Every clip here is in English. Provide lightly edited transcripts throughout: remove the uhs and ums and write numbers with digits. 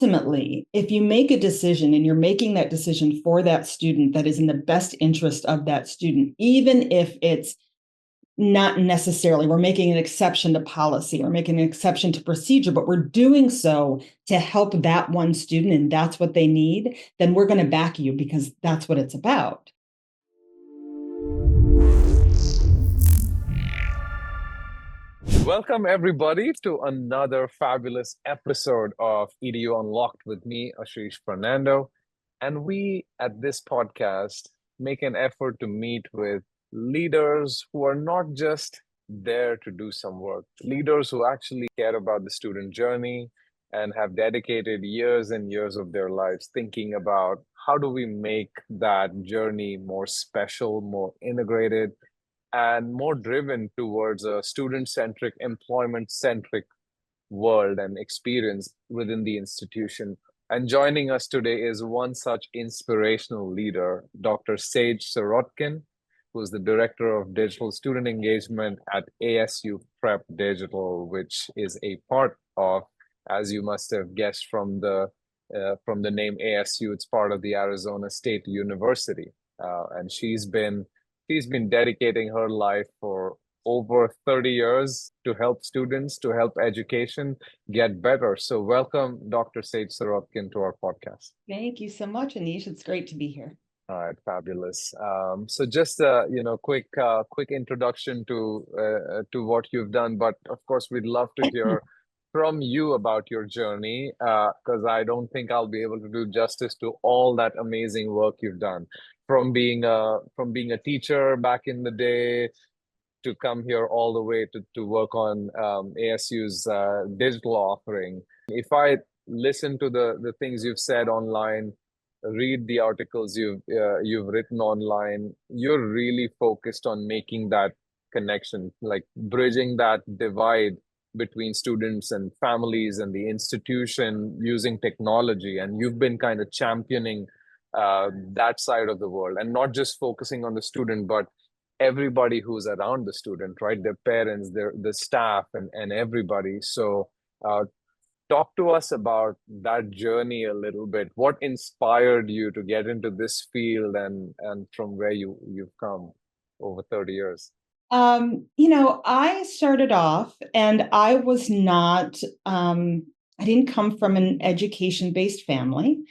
ultimately, if you make a decision and you're making that decision for that student that is in the best interest of that student, even if it's not necessarily, we're making an exception to policy, we're making an exception to procedure, but we're doing so to help that one student and that's what they need, then we're going to back you because that's what it's about. Welcome, everybody, to another fabulous episode of EDU Unlocked with me, Ashish Fernando. And we at this podcast make an effort to meet with leaders who are not just there to do some work, leaders who actually care about the student journey and have dedicated years and years of their lives thinking about how do we make that journey more special, more integrated, and more driven towards a student-centric, employment-centric world and experience within the institution. And joining us today is one such inspirational leader, Dr. Sage Sirotkin, who's the Director of Digital Student Engagement at ASU Prep Digital, which is a part of, as you must have guessed from the name ASU, it's part of the Arizona State University. And she's been dedicating her life for over 30 years to help students, to help education get better. So welcome, Dr. Sage Sirotkin, to our podcast. Thank you so much, Anish. It's great to be here. All right, fabulous. So just quick introduction to what you've done, but of course we'd love to hear from you about your journey, because I don't think I'll be able to do justice to all that amazing work you've done, from being a teacher back in the day to come here all the way to work on ASU's digital offering. If I listen to the things you've said online, read the articles you've written online, you're really focused on making that connection, like bridging that divide between students and families and the institution using technology. And you've been kind of championing that side of the world and not just focusing on the student, but everybody who's around the student, right? Their parents, the staff, and everybody. So talk to us about that journey a little bit. What inspired you to get into this field and from where you've come over 30 years? I started off and I was not, I didn't come from an education-based family.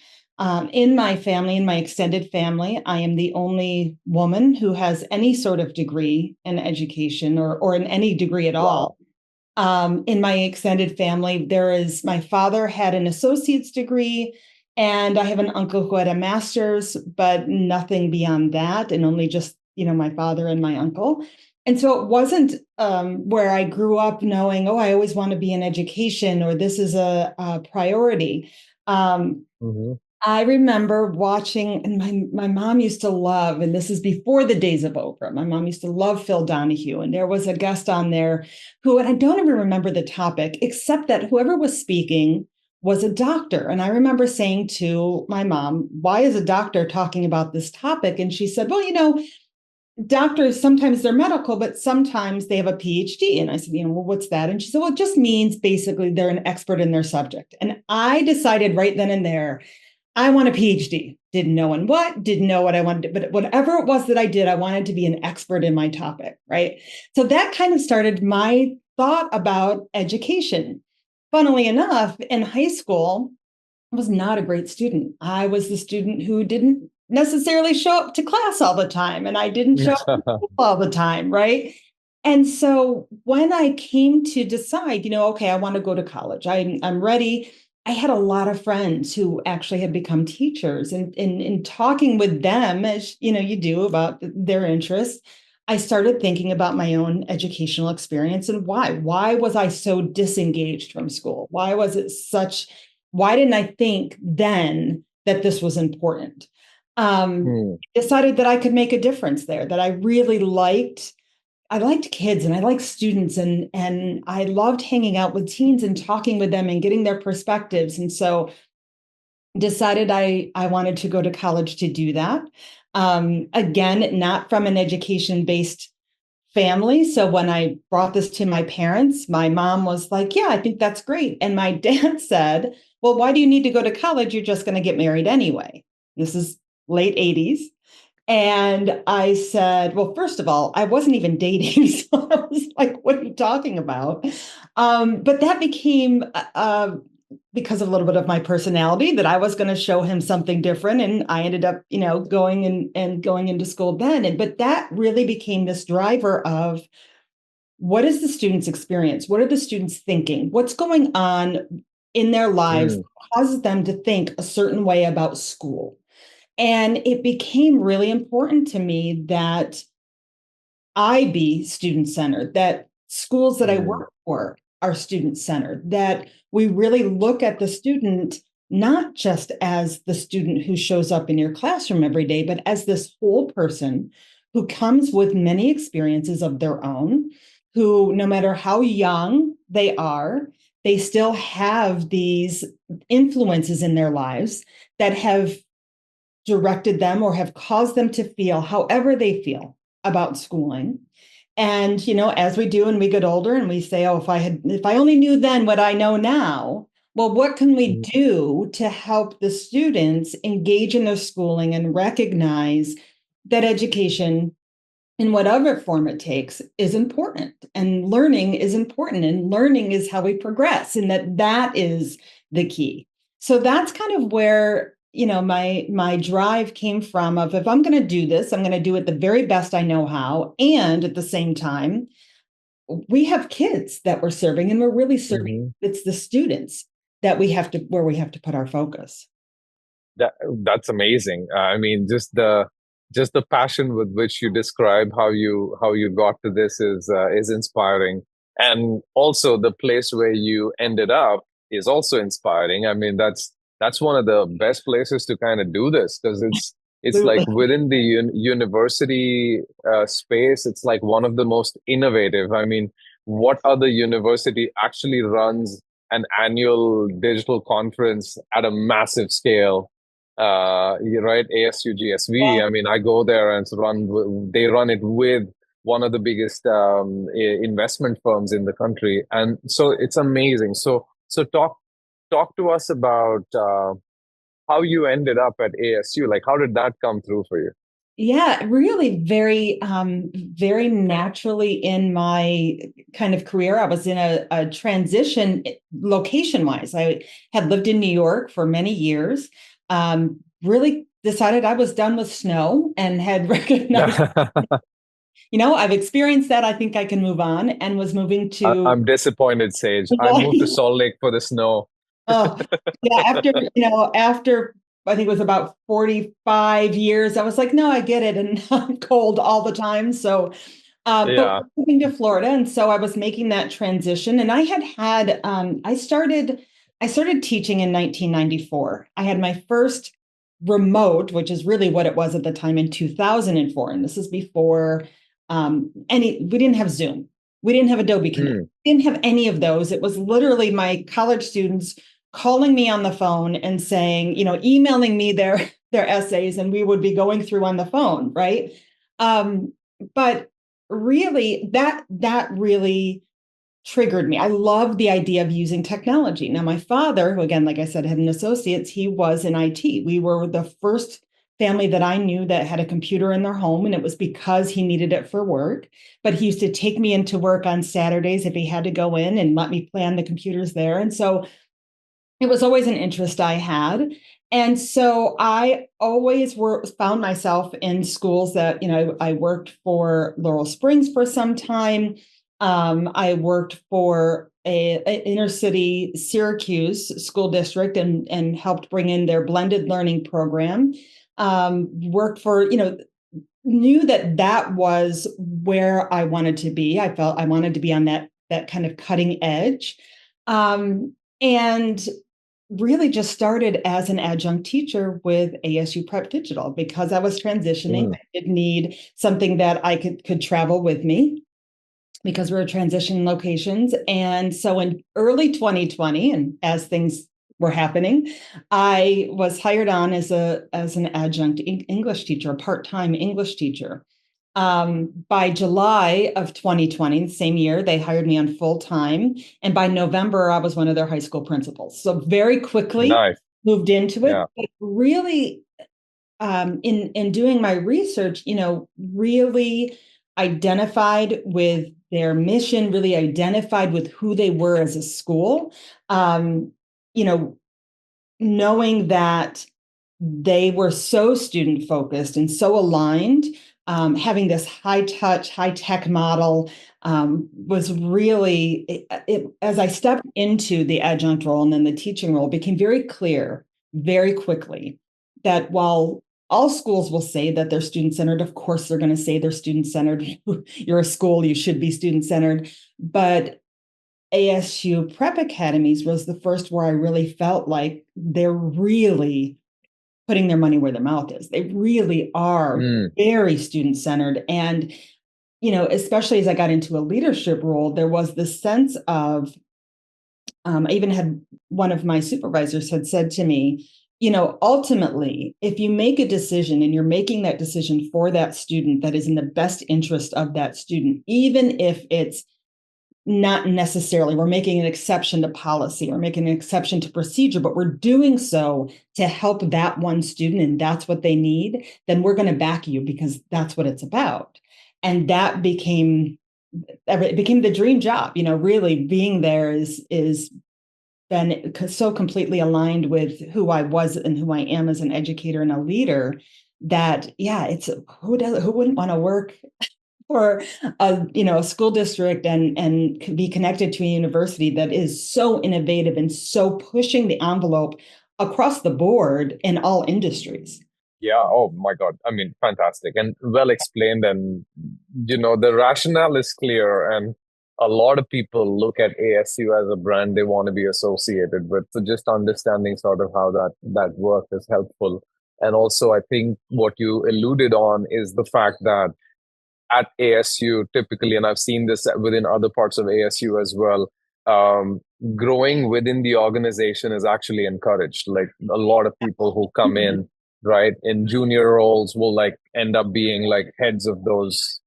In my family, in my extended family, I am the only woman who has any sort of degree in education or in any degree at all. In my extended family, my father had an associate's degree, and I have an uncle who had a master's, but nothing beyond that, and only just, my father and my uncle. And so it wasn't where I grew up knowing, oh, I always want to be in education or this is a priority. I remember watching, and my mom used to love, and this is before the days of Oprah, my mom used to love Phil Donahue. And there was a guest on there who, and I don't even remember the topic, except that whoever was speaking was a doctor. And I remember saying to my mom, why is a doctor talking about this topic? And she said, well, doctors, sometimes they're medical, but sometimes they have a PhD. And I said, well, what's that? And she said, well, it just means basically they're an expert in their subject. And I decided right then and there, I want a PhD. Didn't know didn't know what I wanted, but whatever it was that I did, I wanted to be an expert in my topic, right? So that kind of started my thought about education. Funnily enough, in high school, I was not a great student. I was the student who didn't necessarily show up to class all the time, and I didn't show up to school all the time, right? And so when I came to decide, okay, I want to go to college, I'm ready. I had a lot of friends who actually had become teachers, and in talking with them, as you do, about their interests, I started thinking about my own educational experience and why was I so disengaged from school? Why didn't I think then that this was important? Decided that I could make a difference there, that I really liked kids and I liked students, and I loved hanging out with teens and talking with them and getting their perspectives. And so decided I wanted to go to college to do that. Again, not from an education-based family. So when I brought this to my parents, my mom was like, yeah, I think that's great. And my dad said, well, why do you need to go to college? You're just going to get married anyway. This is late 80s. And I said, well, first of all, I wasn't even dating. So I was like, what are you talking about? But that became because of a little bit of my personality that I was going to show him something different. And I ended up, going and going into school then. But that really became this driver of what is the student's experience? What are the students thinking? What's going on in their lives that Mm, causes them to think a certain way about school? And it became really important to me that I be student centered, that schools that I mm, work for are student centered, that we really look at the student not just as the student who shows up in your classroom every day, but as this whole person who comes with many experiences of their own, who, no matter how young they are, they still have these influences in their lives that have directed them or have caused them to feel however they feel about schooling. And, as we do and we get older and we say, oh, if I only knew then what I know now, well, what can we mm, do to help the students engage in their schooling and recognize that education, in whatever form it takes, is important, and learning is important, and learning is how we progress, and that is the key. So that's kind of where my drive came from, of if I'm going to do this, I'm going to do it the very best I know how, and at the same time, we have kids that we're serving, and we're really serving, mhm. it's the students that we have to put our focus. That that's amazing. I mean, just the passion with which you describe how you got to this is inspiring, and also the place where you ended up is also inspiring. I mean, that's one of the best places to kind of do this, because it's like Absolutely. within the university space, it's like one of the most innovative. I mean, what other university actually runs an annual digital conference at a massive scale? You're right, ASU Yeah. I mean, I go there and they run it with one of the biggest investment firms in the country, and so it's amazing. So talk to us about how you ended up at ASU. Like, how did that come through for you? Yeah, really very, very naturally in my kind of career. I was in a transition location wise. I had lived in New York for many years, really decided I was done with snow and had recognized, I've experienced that. I think I can move on, and was moving to, I'm disappointed, Sage. I moved to Salt Lake for the snow. oh, yeah, after I think it was about 45 years, I was like, no, I get it. And I'm cold all the time. So, but Yeah. we're moving to Florida. And so I was making that transition. And I started teaching in 1994. I had my first remote, which is really what it was at the time, in 2004. And this is before we didn't have Zoom. We didn't have Adobe Connect. Mm, We didn't have any of those. It was literally my college students calling me on the phone and saying, emailing me their essays, and we would be going through on the phone, right? Um, but really, that really triggered me. I love the idea of using technology. Now, my father, who again, like I said, had an associate's, he was in IT. We were the first family that I knew that had a computer in their home, and it was because he needed it for work. But he used to take me into work on Saturdays if he had to go in and let me play on the computers there. And so it was always an interest I had. And so I always found myself in schools that, I worked for Laurel Springs for some time. I worked for a inner city Syracuse school district, and helped bring in their blended learning program. Worked for, knew that was where I wanted to be. I felt I wanted to be on that kind of cutting edge. And really just started as an adjunct teacher with ASU Prep Digital because I was transitioning. mm, I did need something that I could travel with me because we were transitioning locations. And so in early 2020, and as things were happening, I was hired on as an adjunct English teacher, a part-time English teacher. By July of 2020, the same year, they hired me on full time. And by November, I was one of their high school principals. So very quickly Nice. moved into it. Yeah. But really, in doing my research, really identified with their mission, really identified with who they were as a school. You know, knowing that they were so student focused and so aligned, having this high touch, high tech model was really, as I stepped into the adjunct role and then the teaching role, it became very clear very quickly that while all schools will say that they're student centered, of course, they're going to say they're student centered. You're a school, you should be student centered. But ASU Prep Academies was the first where I really felt like they're really putting their money where their mouth is. They really are Mm. very student centered. And, especially as I got into a leadership role, there was this sense of, I even had one of my supervisors had said to me, ultimately, if you make a decision and you're making that decision for that student that is in the best interest of that student, even if it's not necessarily, we're making an exception to policy or making an exception to procedure, but we're doing so to help that one student and that's what they need, then we're going to back you because that's what it's about. And that became the dream job. Really being there is been so completely aligned with who I was and who I am as an educator and a leader that, yeah, it's who wouldn't want to work for a school district and be connected to a university that is so innovative and so pushing the envelope across the board in all industries. Yeah. Oh my God. I mean, fantastic and well explained. And, the rationale is clear. And a lot of people look at ASU as a brand they want to be associated with. So just understanding sort of how that work is helpful. And also, I think what you alluded on is the fact that at ASU typically, and I've seen this within other parts of ASU as well, growing within the organization is actually encouraged. Like a lot of people who come in, right, in junior roles will like end up being like heads of those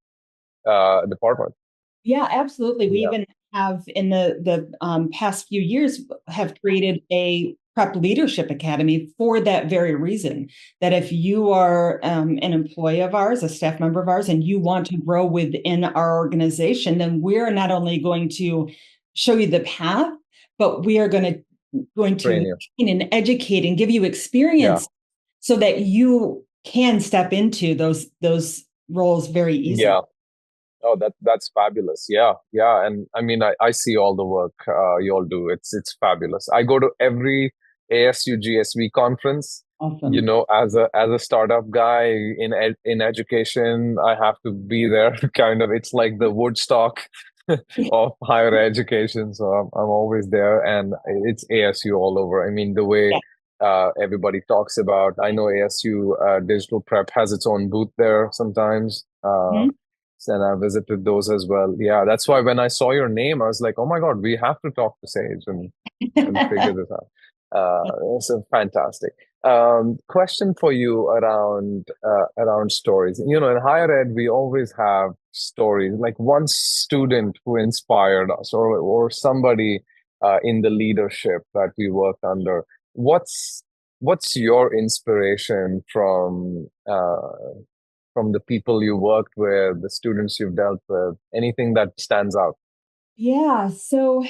departments. Yeah, absolutely. We Yeah. even have in the past few years have created a prep leadership academy for that very reason. That if you are an employee of ours, a staff member of ours, and you want to grow within our organization, then we're not only going to show you the path, but we are going to Train you. train and educate and give you Yeah. experience so that you can step into those roles very easily. Yeah. Oh, that's fabulous. Yeah, yeah. And I mean, I see all the work you all do. It's fabulous. I go to every ASU GSV conference. Awesome. As a startup guy in education, I have to be there. Kind of, it's like the Woodstock of higher education. So I'm always there, and it's ASU all over. I mean, the way Yeah. everybody talks about. I know ASU Digital Prep has its own booth there sometimes. Mhm. And I visited those as well. Yeah, that's why when I saw your name, I was like, oh my God, we have to talk to Sage and figure this out. So fantastic. Question for you around stories. In higher ed, we always have stories, like one student who inspired us, or somebody in the leadership that we work under. What's your inspiration from the people you worked with, the students you've dealt with, anything that stands out? Yeah, so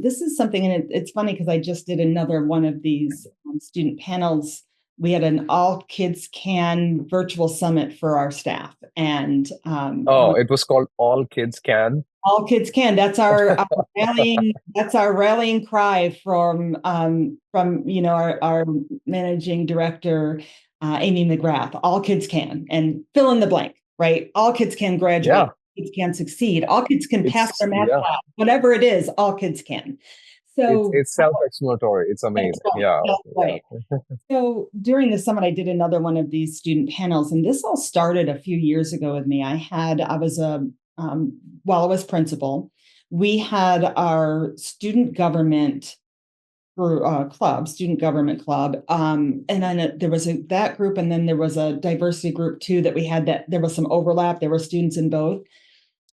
this is something, and it's funny because I just did another one of these student panels. We had an all kids can virtual summit for our staff, and I Oh, was it was called All Kids Can. all kids can. That's our rallying. That's our rallying cry from our managing director, Amy McGrath. All kids can, and fill in the blank. Right, all kids can graduate. Yeah, Kids can succeed. All kids can pass it's their math yeah, class. Whatever it is, all kids can. it's So it's self-explanatory. It's that's amazing. right. Yeah, That's right. yeah. So during the summit, I did another one of these student panels, and this all started a few years ago with me. I was while I was principal, we had our student government club, student government club. And then there was that group, and then there was a diversity group too that we had, that there was some overlap. There were students in both.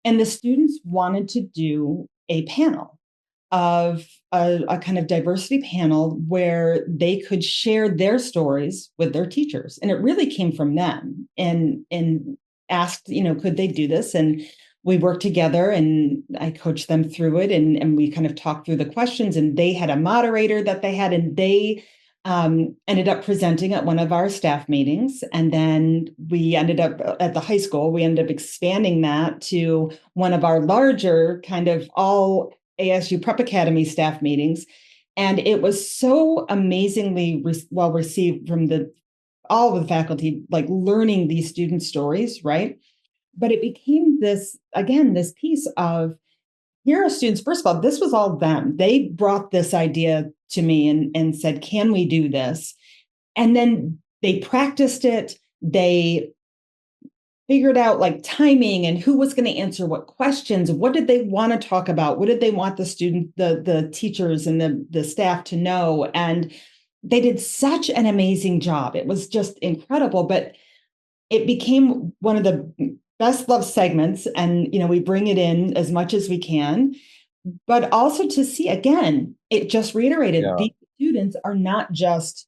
And the students wanted to do a panel of a kind of diversity panel where they could share their stories with their teachers. And it really came from them, and asked, could they do this? And we worked together, and I coached them through it, and we kind of talked through the questions, and they had a moderator that they had, and they ended up presenting at one of our staff meetings. And then we ended up at the high school, we ended up expanding that to one of our larger kind of all ASU Prep Academy staff meetings. And it was so amazingly well received from all of the faculty, like learning these student stories, right? But it became this, again, this piece of, here are students. First of all, this was all them. They brought this idea to me and said, can we do this? And then they practiced it. They figured out like timing and who was going to answer what questions. What did they want to talk about? What did they want the teachers and the staff to know? And they did such an amazing job. It was just incredible. But it became one of the best loved segments. And, we bring it in as much as we can. But also to see, again, it just reiterated, Yeah. these students are not just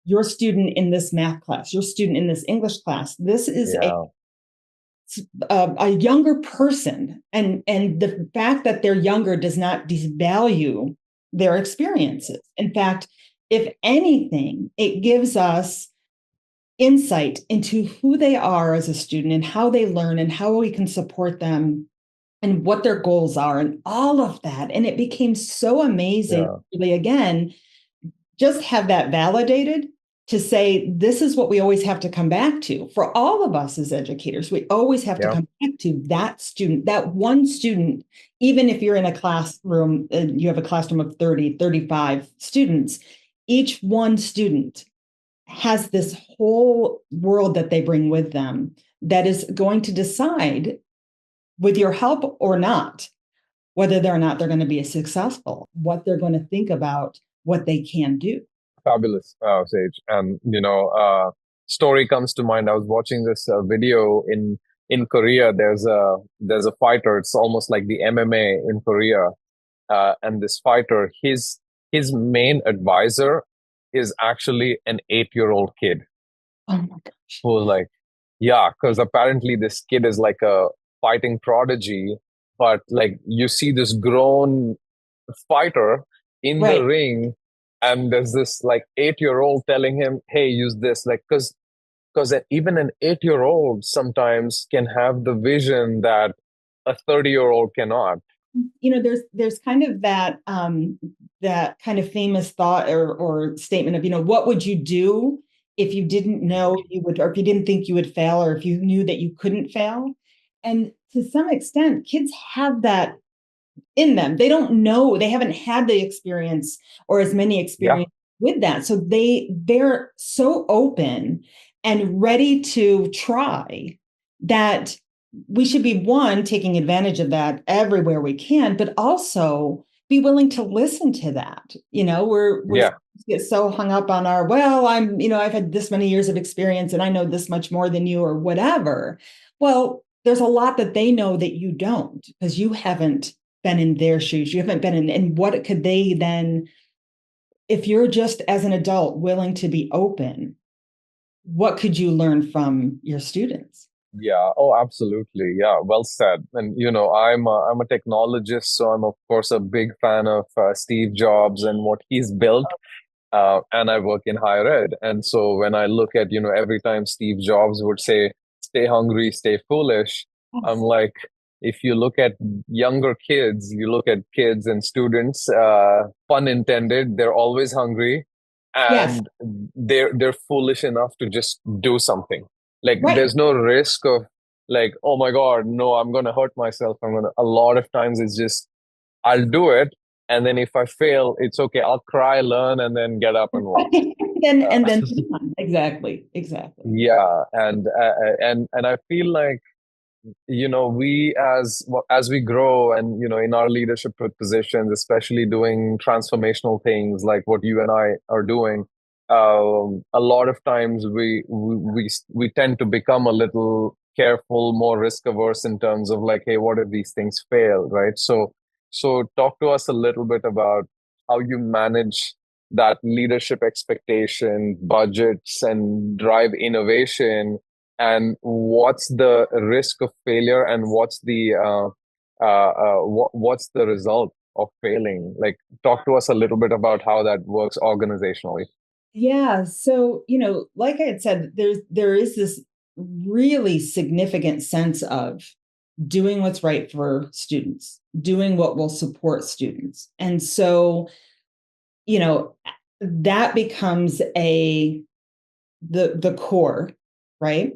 your student in this math class, your student in this English class. This is Yeah. a younger person. And the fact that they're younger does not devalue their experiences. In fact, if anything, it gives us insight into who they are as a student and how they learn and how we can support them and what their goals are and all of that. And it became so amazing, Yeah. really, again, just have that validated to say, this is what we always have to come back to. For all of us as educators, we always have to Yeah. come back to that student, that one student. Even if you're in a classroom and you have a classroom of 30, 35 students, each one student has this whole world that they bring with them that is going to decide, with your help or not, whether or not they're going to be successful, what they're going to think about, what they can do. Fabulous, Sage. And story comes to mind. I was watching this video in Korea. There's a fighter. It's almost like the MMA in Korea. And this fighter, his main advisor is actually an 8-year-old kid Oh my gosh. who's like, yeah, because apparently this kid is like a fighting prodigy, but like you see this grown fighter in the Right. ring, and there's this like 8-year-old telling him, hey, use this, like, because even an 8-year-old sometimes can have the vision that a 30-year-old cannot. There's kind of that kind of famous thought or statement of, what would you do if you didn't know you would, or if you didn't think you would fail, or if you knew that you couldn't fail? And to some extent, kids have that in them. They don't know, they haven't had the experience or as many Yeah. experience with that. So they're so open and ready to try that we should be, one, taking advantage of that everywhere we can, but also be willing to listen to that. We're Yeah. get so hung up on our, well, I've had this many years of experience and I know this much more than you or whatever. Well, there's a lot that they know that you don't, because you haven't been in their shoes. You haven't been in, and what could they then, if you're just as an adult willing to be open, what could you learn from your students? Yeah. Oh, absolutely. Yeah. Well said. And I'm a technologist, so I'm of course a big fan of Steve Jobs and what he's built. And I work in higher ed, and so when I look at every time Steve Jobs would say, "Stay hungry, stay foolish," I'm Yes. like, if you look at younger kids, you look at kids and students, pun intended, they're always hungry, Yes. and they're foolish enough to just do something. Like Right. there's no risk of like, oh my God, no, I'm gonna hurt myself. A lot of times it's just I'll do it, and then if I fail, it's okay. I'll cry, learn, and then get up and walk. And then Uh, exactly. yeah, and I feel like We as we grow and in our leadership positions, especially doing transformational things like what you and I are doing, a lot of times we tend to become a little careful, more risk averse in terms of like, hey, what if these things fail, right? So talk to us a little bit about how you manage that leadership expectation, budgets, and drive innovation, and what's the risk of failure, and what's the result of failing. Like, talk to us a little bit about how that works organizationally. Yeah. So, like I had said, there is this really significant sense of doing what's right for students, doing what will support students. And so, you know, that becomes the core, right?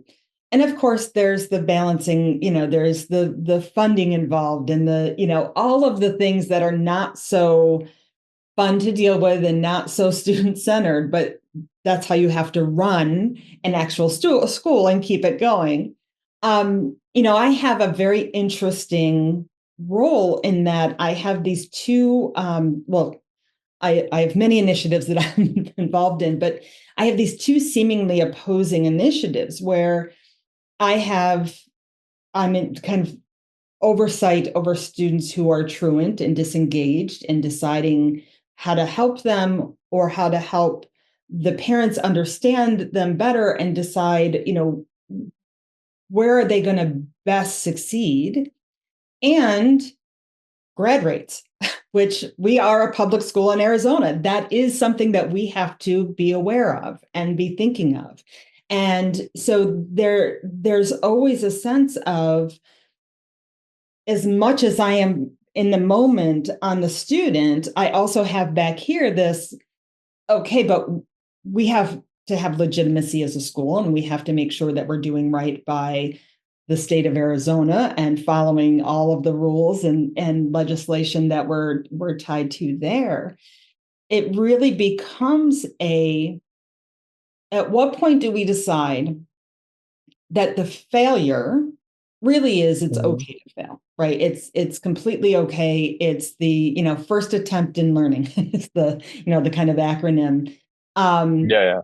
And of course, there's the balancing, there's the funding involved and all of the things that are not so fun to deal with and not so student centered, but that's how you have to run an actual school and keep it going. I have a very interesting role in that I have these two, well, I have many initiatives that I'm involved in, but I have these two seemingly opposing initiatives where I'm in kind of oversight over students who are truant and disengaged and deciding how to help them or how to help the parents understand them better and decide, where are they going to best succeed, and grad rates, which we are a public school in Arizona. That is something that we have to be aware of and be thinking of. And so there's always a sense of, as much as I am in the moment on the student, I also have back here this, okay, but we have to have legitimacy as a school, and we have to make sure that we're doing right by the state of Arizona and following all of the rules and legislation that we're tied to there. It really becomes at what point do we decide that the failure really is, it's Mhm. okay to fail, right? It's completely okay. It's the, first attempt in learning is the kind of acronym. Um, Yeah, yeah.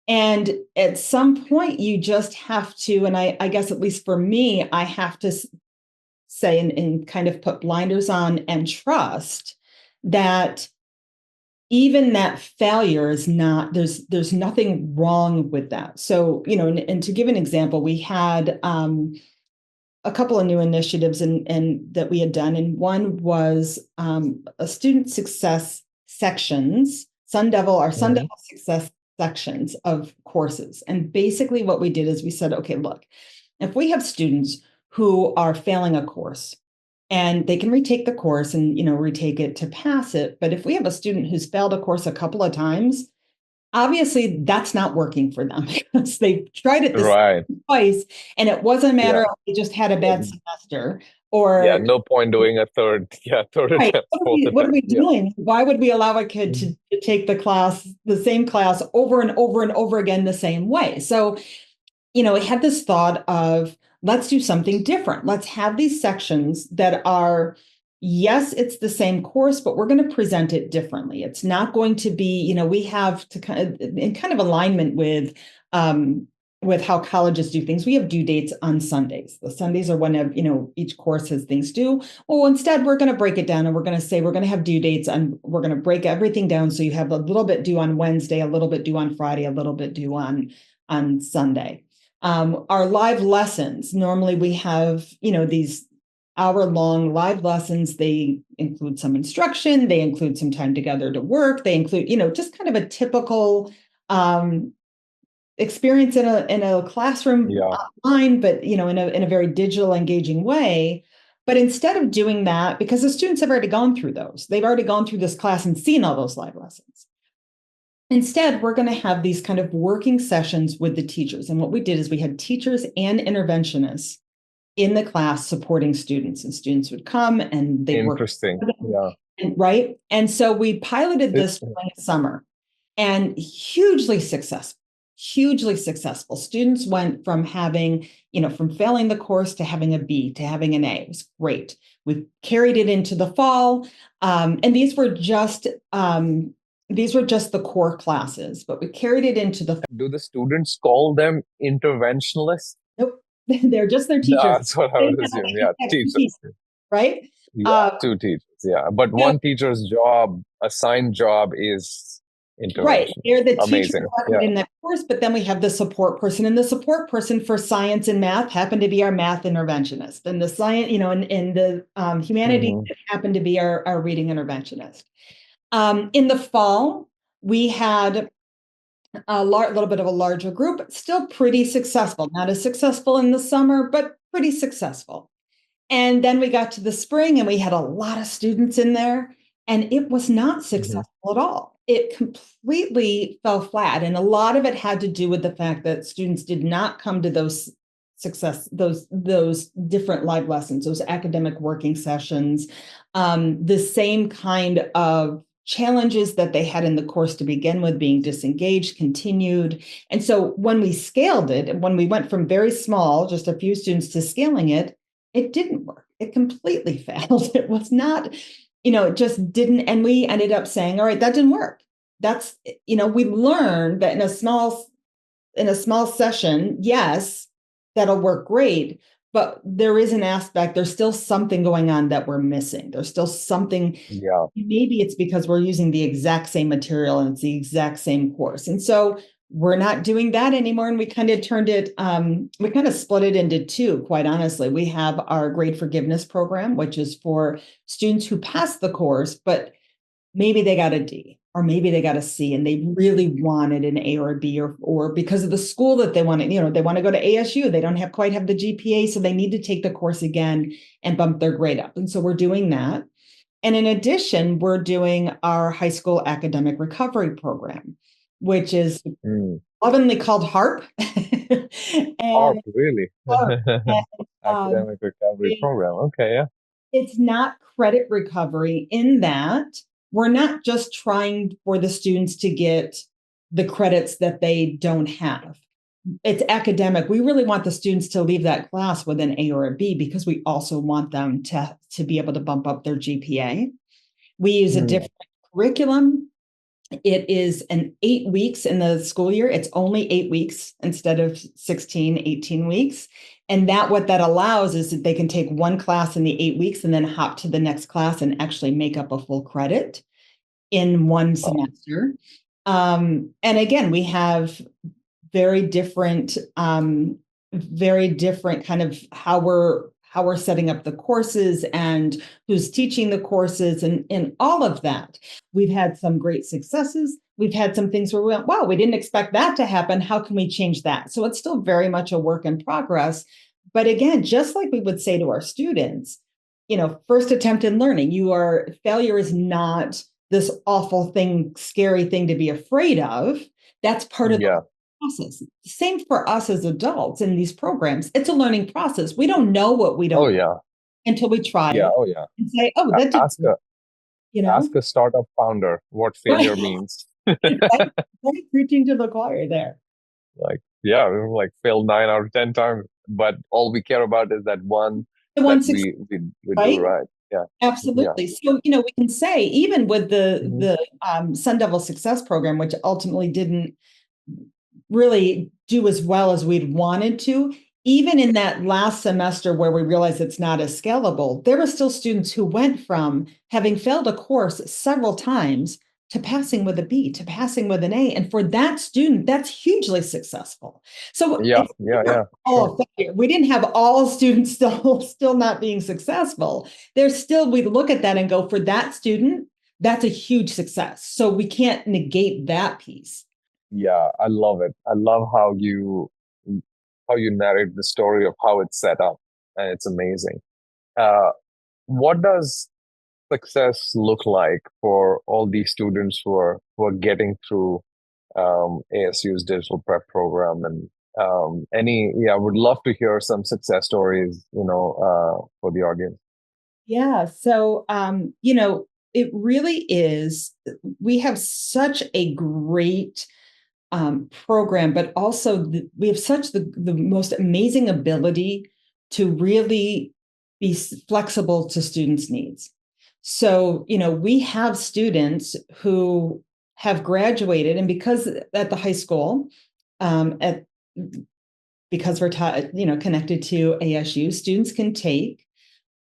and at some point you just have to, and I guess at least for me, I have to say and kind of put blinders on and trust that even that failure is not, there's nothing wrong with that. So, and to give an example, we had a couple of new initiatives and that we had done. And one was a student success sections, our Sun Mhm. Devil success sections of courses. And basically what we did is we said, okay, look, if we have students who are failing a course, and they can retake the course and retake it to pass it, but if we have a student who's failed a course a couple of times, obviously that's not working for them because they've tried it this Right. twice and it wasn't a matter Yeah. of they just had a bad Um, semester, yeah, or no point doing a third, yeah, third right, attempt, fourth what are we attempt. Yeah. doing? Why would we allow a kid Mhm. to take the same class over and over and over again the same way? So I had this thought of, let's do something different. Let's have these sections that are, yes, it's the same course, but we're going to present it differently. It's not going to be, we have to in kind of alignment with how colleges do things. We have due dates on Sundays. The Sundays are when each course has things due. Well, instead, we're going to break it down and we're going to say we're going to have due dates and we're going to break everything down. So you have a little bit due on Wednesday, a little bit due on Friday, a little bit due on Sunday. Our live lessons, normally we have, these hour-long live lessons. They include some instruction, they include some time together to work, they include, just kind of a typical experience in a classroom Yeah. online, but in a very digital, engaging way. But instead of doing that, because the students have already gone through those, they've already gone through this class and seen all those live lessons. Instead, we're going to have these kind of working sessions with the teachers. And what we did is we had teachers and interventionists in the class supporting students, and students would come and they'd work. Interesting. Yeah. Right. And so we piloted It- this during the summer and hugely successful, hugely successful. Students went from having, from failing the course to having a B to having an A. It was great. We've carried it into the fall. And these were just the core classes, but we carried it into the. Do the students call them interventionalists? Nope. They're just their teachers. That's what I would assume. Yeah, teachers. Right? Yeah, two teachers. Yeah, but So, one teacher's job, assigned job, is right. intervention. They're the teacher Amazing. Yeah. in that course, but then we have the support person, and the support person for science and math happened to be our math interventionist, and the science, in the humanities Hmm. happened to be our reading interventionist. In the fall, we had a little bit of a larger group, still pretty successful. Not as successful in the summer, but pretty successful. And then we got to the spring and we had a lot of students in there, and it was not Hmm. successful at all. It completely fell flat. And a lot of it had to do with the fact that students did not come to those different live lessons, those academic working sessions, the same kind of challenges that they had in the course to begin with, being disengaged, continued. And so when we scaled it, when we went from very small, just a few students, to scaling it, it didn't work. It completely failed. It was not, it just didn't. And we ended up saying, all right, that didn't work. That's, we learned that in a small session, yes, that'll work great. But there is an aspect, there's still something going on that we're missing. There's still something, Yeah. maybe it's because we're using the exact same material and it's the exact same course. And so we're not doing that anymore. And we kind of split it into two, quite honestly. We have our grade forgiveness program, which is for students who pass the course, but maybe they got a D or maybe they got a C and they really wanted an A or a B, or because of the school that they want to, they want to go to ASU. They don't quite have the GPA, so they need to take the course again and bump their grade up. And so we're doing that. And in addition, we're doing our high school academic recovery program, which is Mm. lovingly called HARP. Oh, and really? HARP. And, Academic recovery program. Okay, yeah. it's not credit recovery in that we're not just trying for the students to get the credits that they don't have. It's academic. We really want the students to leave that class with an A or a B because we also want them to be able to bump up their GPA. We use a Mm. different curriculum. It is an 8 weeks in the school year. It's only 8 weeks instead of 16, 18 weeks. And what that allows is that they can take one class in the 8 weeks and then hop to the next class and actually make up a full credit in one Wow. semester. And again, we have very different, kind of how we're setting up the courses and who's teaching the courses and all of that. We've had some great successes. We've had some things where we went, wow, we didn't expect that to happen. How can we change that? So it's still very much a work in progress. But again, just like we would say to our students, first attempt in learning, failure is not this awful thing, scary thing to be afraid of. That's part of the Yeah. process. Same for us as adults in these programs. It's a learning process. We don't know what we Oh, don't know yeah. until we try Yeah. it Oh, yeah. and say, oh, A- that didn't Ask work, a ask a startup founder what Right. failure means. Right. Preaching to the choir there. Like, yeah, we were like failed 9 out of 10 times, but all we care about is that one The that one success, we do right? right. Yeah. Yeah. Absolutely. So, we can say even with the Hmm. the Sun Devil Success Program, which ultimately didn't really do as well as we'd wanted to, even in that last semester where we realized it's not as scalable, there were still students who went from having failed a course several times to passing with a B, to passing with an A. And for that student, that's hugely successful. So Yeah. it's Yeah. not Yeah. Sure. all failure. We didn't have all students still not being successful. There's still, we look at that and go, for that student, that's a huge success. So we can't negate that piece. Yeah, I love it. I love how you narrate the story of how it's set up, and it's amazing. Uh, what does success look like for all these students who are getting through ASU's digital prep program? And I would love to hear some success stories, for the audience. Yeah. So, it really is, we have such a great program, but also we have such the most amazing ability to really be flexible to students' needs. So, we have students who have graduated, and because at the high school, at because we're taught, connected to ASU, students can take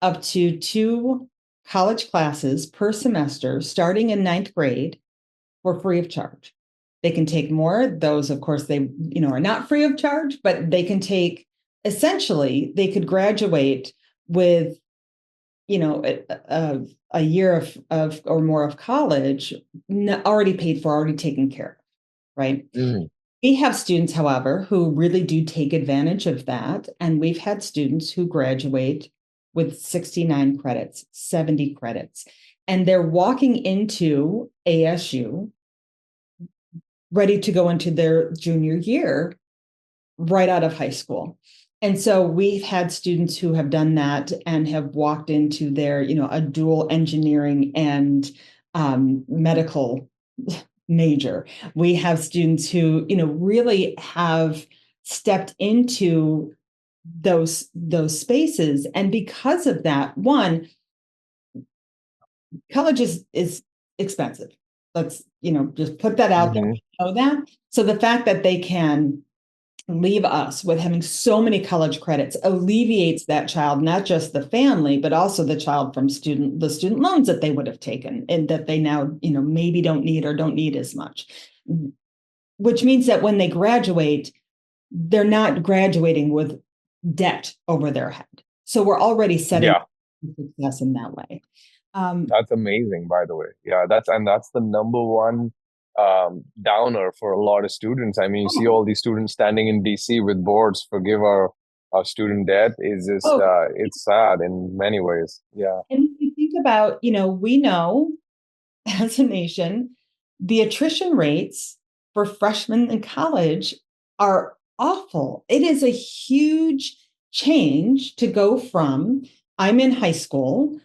up to 2 college classes per semester, starting in ninth grade, for free of charge. They can take more. Those, of course, they are not free of charge, but they can take. Essentially, they could graduate with a year of or more of college already paid for, already taken care of, right? Mm. We have students, however, who really do take advantage of that. And we've had students who graduate with 69 credits, 70 credits, and they're walking into ASU ready to go into their junior year right out of high school. And so we've had students who have done that and have walked into their, a dual engineering and medical major. We have students who, really have stepped into those spaces. And because of that, one, college is expensive. Let's, just put that out there. Mm-hmm. We know that. So the fact that they can leave us with having so many college credits alleviates that child, not just the family, but also the child from the student loans that they would have taken and that they now, maybe don't need or don't need as much. Which means that when they graduate, they're not graduating with debt over their head. So we're already setting Yeah, success in that way. that's amazing, by the way. Yeah, that's the number one downer for a lot of students. I mean, you see all these students standing in DC with boards, forgive our student debt is just Oh, it's sad in many ways. Yeah. and if you think about, we know as a nation, the attrition rates for freshmen in college are awful. It is a huge change to go from I'm in high school,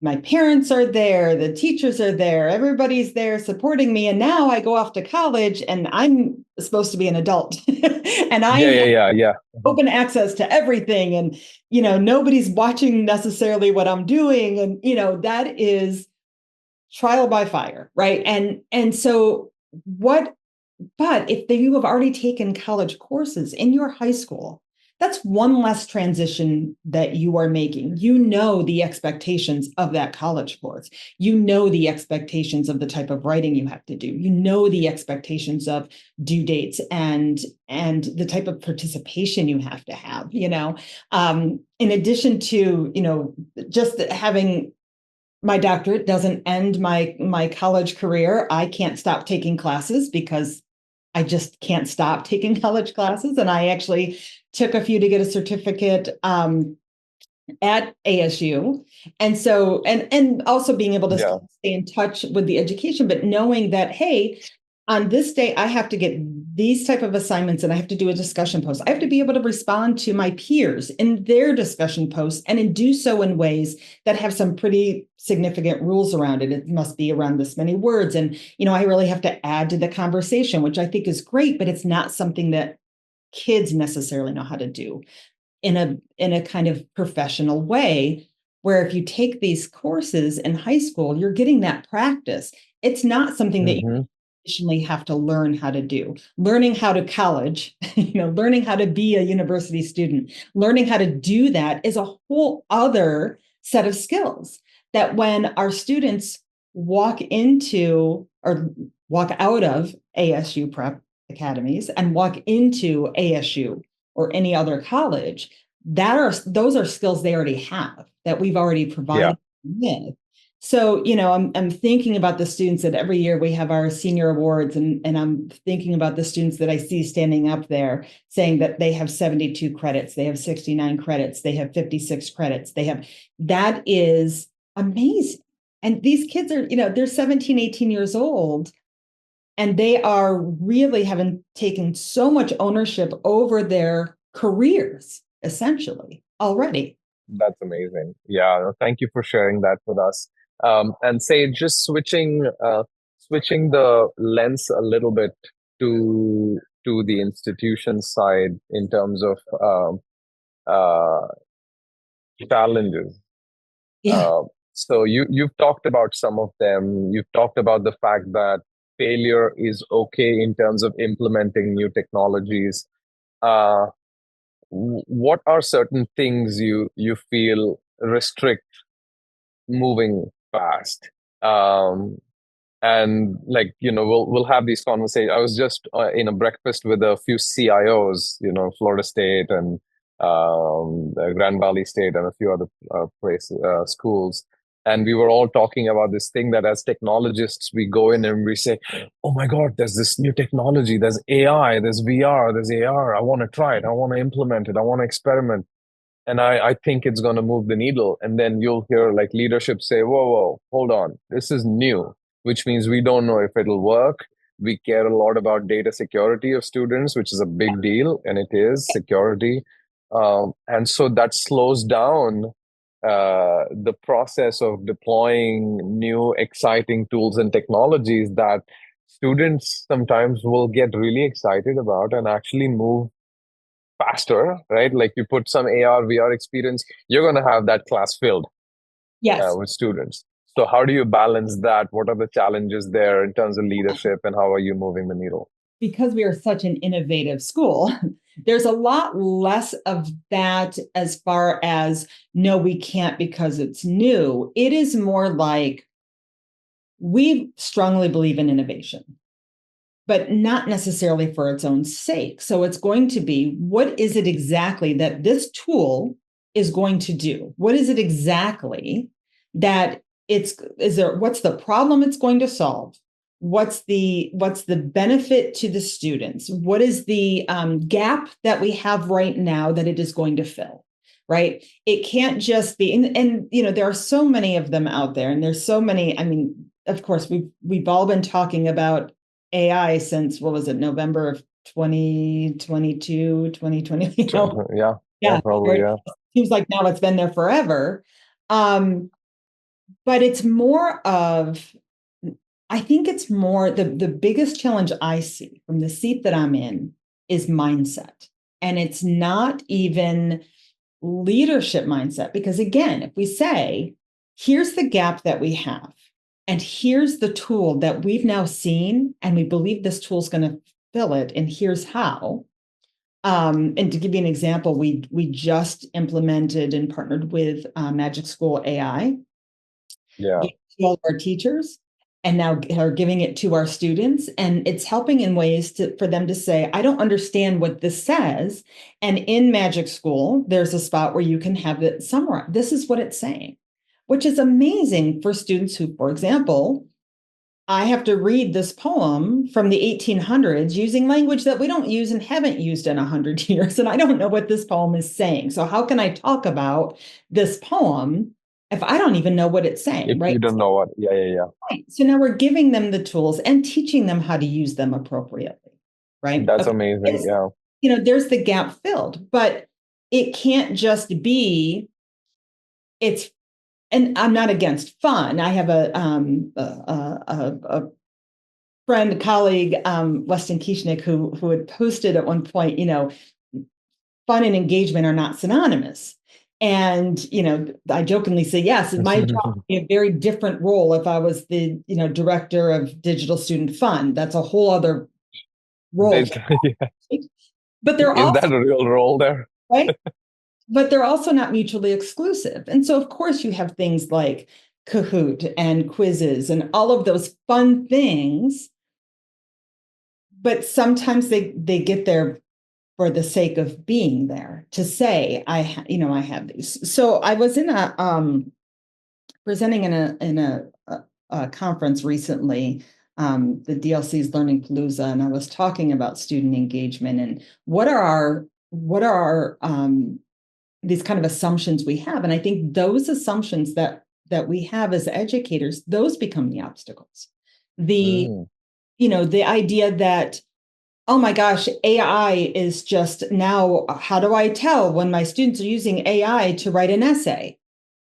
my parents are there, the teachers are there, everybody's there supporting me. And now I go off to college and I'm supposed to be an adult and I Yeah, yeah, have yeah, yeah. Mhm. open access to everything. And, nobody's watching necessarily what I'm doing. And, that is trial by fire, right? And so what but if you have already taken college courses in your high school, that's one less transition that you are making. The expectations of that college course. The expectations of the type of writing you have to do. The expectations of due dates and the type of participation you have to have. In addition to just having my doctorate doesn't end my college career. I can't stop taking classes because I just can't stop taking college classes. And I actually took a few to get a certificate at ASU. And so, and also being able to Yeah. stay in touch with the education, but knowing that, hey, on this day, I have to get these type of assignments and I have to do a discussion post. I have to be able to respond to my peers in their discussion posts and do so in ways that have some pretty significant rules around it. It must be around this many words. And, I really have to add to the conversation, which I think is great, but it's not something that kids necessarily know how to do in a kind of professional way, where if you take these courses in high school, you're getting that practice. It's not something that you Hmm. additionally have to learn how to do. Learning how to college, learning how to be a university student, learning how to do that is a whole other set of skills that when our students walk into or walk out of ASU prep academies and walk into ASU or any other college, those are skills they already have that we've already Yeah. provided with. So, I'm thinking about the students that every year we have our senior awards, and I'm thinking about the students that I see standing up there saying that they have 72 credits, they have 69 credits, they have 56 credits. That is amazing. And these kids are, they're 17, 18 years old, and they are really having taken so much ownership over their careers, essentially, already. That's amazing. Yeah, no, thank you for sharing that with us. And say just switching the lens a little bit. to the institution side in terms of uh, challenges. Yeah. So you've talked about some of them. You've talked about the fact that failure is okay in terms of implementing new technologies. Uh, what are certain things you feel restrict moving fast? And like we'll have these conversations. I was just in a breakfast with a few CIOs, Florida State and Grand Valley State and a few other places, schools, and we were all talking about this thing that as technologists we go in and we say, oh my god, there's this new technology, there's AI, there's VR, there's AR, I want to try it, I want to implement it, I want to experiment, and I think it's going to move the needle. And then you'll hear like leadership say, whoa, hold on, this is new, which means we don't know if it'll work. We care a lot about data security of students, which is a big deal, and it is security. And so that slows down the process of deploying new exciting tools and technologies that students sometimes will get really excited about and actually move faster, right? Like you put some AR, VR experience, you're going to have that class filled Yes. with students. So, how do you balance that? What are the challenges there in terms of leadership, and how are you moving the needle? Because we are such an innovative school, there's a lot less of that as far as, no, we can't because it's new. It is more like we strongly believe in innovation, but not necessarily for its own sake. So it's going to be, what is it exactly that this tool is going to do? What is it exactly that what's the problem it's going to solve? What's the benefit to the students? What is the gap that we have right now that it is going to fill? Right? It can't just be, and there are so many of them out there, and there's so many. I mean, of course, we've all been talking about AI since, what was it, November of 2022, 2020? Yeah, yeah, Yeah, probably, right. yeah. Seems like now it's been there forever. But it's more of, I think it's more, the biggest challenge I see from the seat that I'm in is mindset. And it's not even leadership mindset, because again, if we say, here's the gap that we have, and here's the tool that we've now seen, and we believe this tool is going to fill it, and here's how. And to give you an example, we just implemented and partnered with Magic School AI, Yeah. gave it to all of our teachers, and now are giving it to our students, and it's helping in ways for them to say, I don't understand what this says. And in Magic School, there's a spot where you can have it summarize. This is what it's saying, which is amazing for students who, for example, I have to read this poem from the 1800s using language that we don't use and haven't used in 100 years. And I don't know what this poem is saying. So how can I talk about this poem if I don't even know what it's saying, If you right? don't know what, yeah. Right. So now we're giving them the tools and teaching them how to use them appropriately, right? That's Okay. amazing. Yeah. There's the gap filled, but it can't just be, it's, and I'm not against fun. I have a friend, a colleague, Weston Kieschnick, who had posted at one point, fun and engagement are not synonymous. And, I jokingly say, yes, my job would be a very different role if I was the, director of digital student fund. That's a whole other role. Yeah. But they're Is also, that a real role there? right? But they're also not mutually exclusive. And so, of course, you have things like Kahoot and quizzes and all of those fun things. But sometimes they get there for the sake of being there, to say, I have these. So I was in a presenting in a conference recently, the DLC's Learning Palooza, and I was talking about student engagement and what are our these kind of assumptions we have. And I think those assumptions that we have as educators, those become the obstacles. The Mm, the idea that, oh my gosh, AI is just now, how do I tell when my students are using AI to write an essay?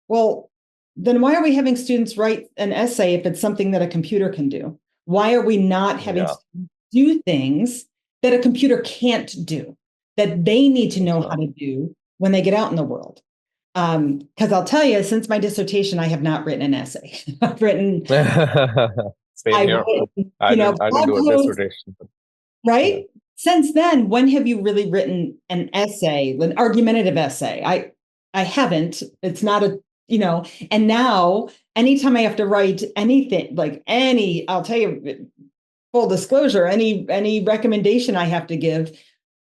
Well, then why are we having students write an essay if it's something that a computer can do? Why are we not having yeah. do things that a computer can't do, that they need to That's know how right. to do when they get out in the world. Because I'll tell you, since my dissertation, I have not written an essay. Same I've here. written, I didn't blog do a posts, dissertation, but yeah. right? Since then, when have you really written an essay, an argumentative essay? I haven't. It's not a, and now anytime I have to write anything, like I'll tell you, full disclosure, any recommendation I have to give,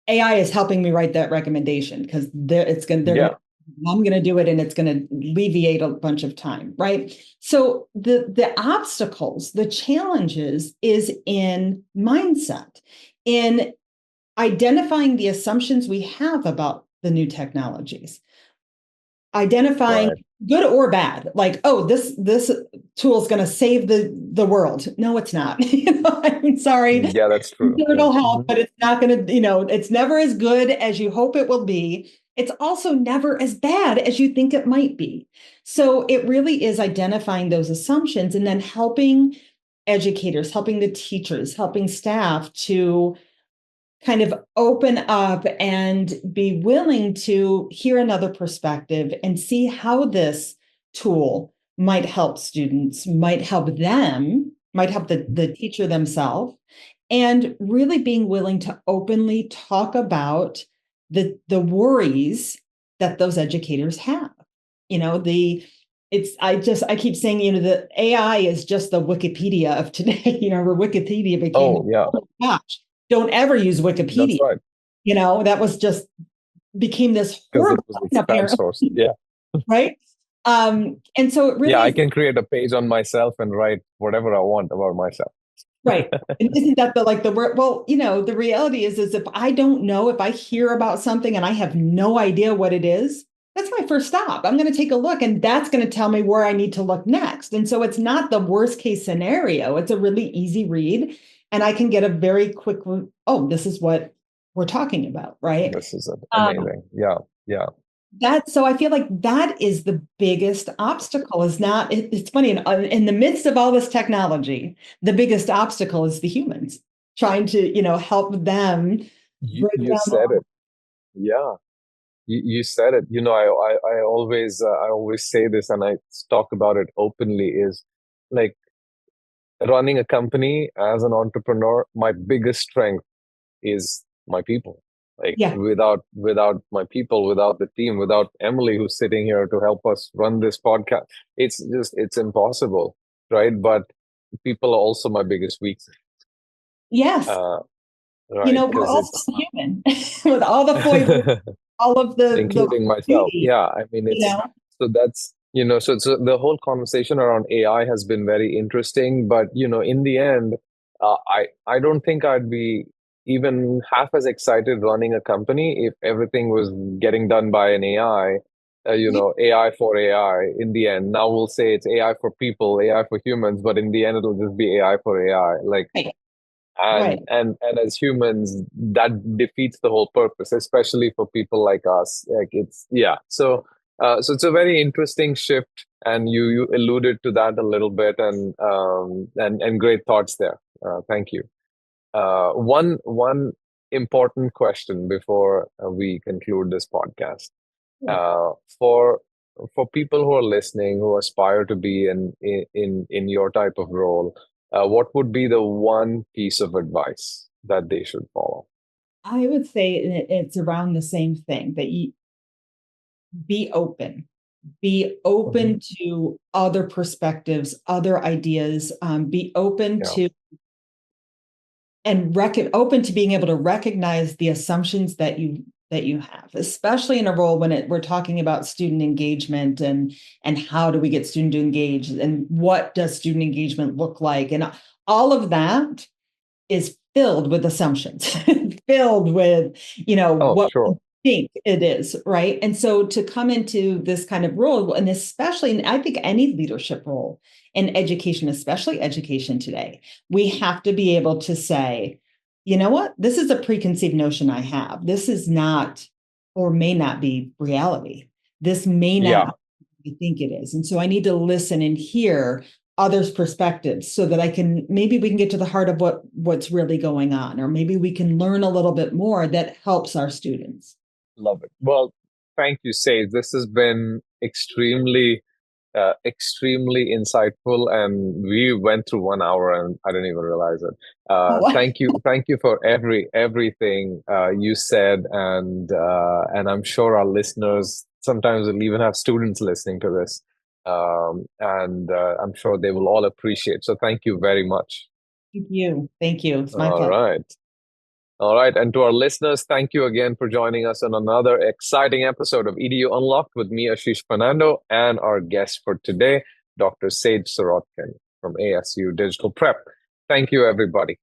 AI is helping me write that recommendation because Yeah, I'm gonna do it and it's gonna alleviate a bunch of time, right? So the obstacles, the challenges is in mindset, in identifying the assumptions we have about the new technologies, identifying right. good or bad, like, oh, this tool is going to save the world. No, it's not. I'm sorry, Yeah, that's true. Yeah. it'll help, Hmm. but it's not going to, it's never as good as you hope it will be. It's also never as bad as you think it might be. So it really is identifying those assumptions and then helping educators, helping the teachers, helping staff to kind of open up and be willing to hear another perspective and see how this tool might help students, might help them, might help the teacher themselves, and really being willing to openly talk about the worries that those educators have. You know, the it's I keep saying, the AI is just the Wikipedia of today, where Wikipedia became, Oh, yeah, oh gosh, don't ever use that's Wikipedia. right. That was just became this Because it horrible was thing, crowdsourced. apparently, Yeah. right? And so it Yeah, really I is can create a page on myself and write whatever I want about myself. right. And isn't that the word? Well, the reality is if I don't know, if I hear about something and I have no idea what it is, that's my first stop. I'm going to take a look, and that's going to tell me where I need to look next. And so it's not the worst case scenario. It's a really easy read, and I can get a very quick, oh, this is what we're talking about, right? This is Um, amazing. Yeah, yeah. so I feel like that is the biggest obstacle is not, it's funny, in the midst of all this technology, the biggest obstacle is the humans trying to, help them break You down. said it. Yeah, you said it. I always say this and I talk about it openly is like running a company as an entrepreneur, my biggest strength is my people. Like Yeah. without my people, without the team, without Emily who's sitting here to help us run this podcast, it's impossible, right? But people are also my biggest weakness, Yes. right? We're Because also it's human with all the foibles, all of the including myself. beauty, Yeah, I mean you it's know. so that's so the whole conversation around AI has been very interesting, but in the end, I don't think I'd be even half as excited running a company if everything was getting done by an AI. AI for AI in the end. Now we'll say it's AI for people, AI for humans, but in the end, it'll just be AI for AI. Like Right. and Right. and as humans that defeats the whole purpose, especially for people like us. Like it's yeah, so it's a very interesting shift, and you alluded to that a little bit, and great thoughts there. Thank you. One important question before we conclude this podcast. Sure. uh, for for people who are listening who aspire to be in your type of role, what would be the one piece of advice that they should follow? I would say it's around the same thing that you be open. Be Mhm. open to other perspectives, other ideas. Be open Yeah, to and open to being able to recognize the assumptions that you have, especially in a role when we're talking about student engagement and how do we get student to engage and what does student engagement look like, and all of that is filled with assumptions, filled with, oh what we sure. think it is, right? And so to come into this kind of role, and especially, in, I think any leadership role in education, especially education today, we have to be able to say, you know what, this is a preconceived notion I have. This is not or may not be reality. This may not Yeah, be what I think it is. And so I need to listen and hear others' perspectives so that maybe we can get to the heart of what's really going on, or maybe we can learn a little bit more that helps our students. Love it. Well, thank you, Sage. This has been extremely insightful, and we went through 1 hour, and I didn't even realize it. Oh, Thank you for everything you said, and I'm sure our listeners sometimes will even have students listening to this, and I'm sure they will all appreciate. So, thank you very much. thank you. Thank you. It's my All pleasure. right. All right. And to our listeners, thank you again for joining us on another exciting episode of EDU Unlocked with me, Ashish Fernando, and our guest for today, Dr. Sage Sirotkin from ASU Digital Prep. Thank you, everybody.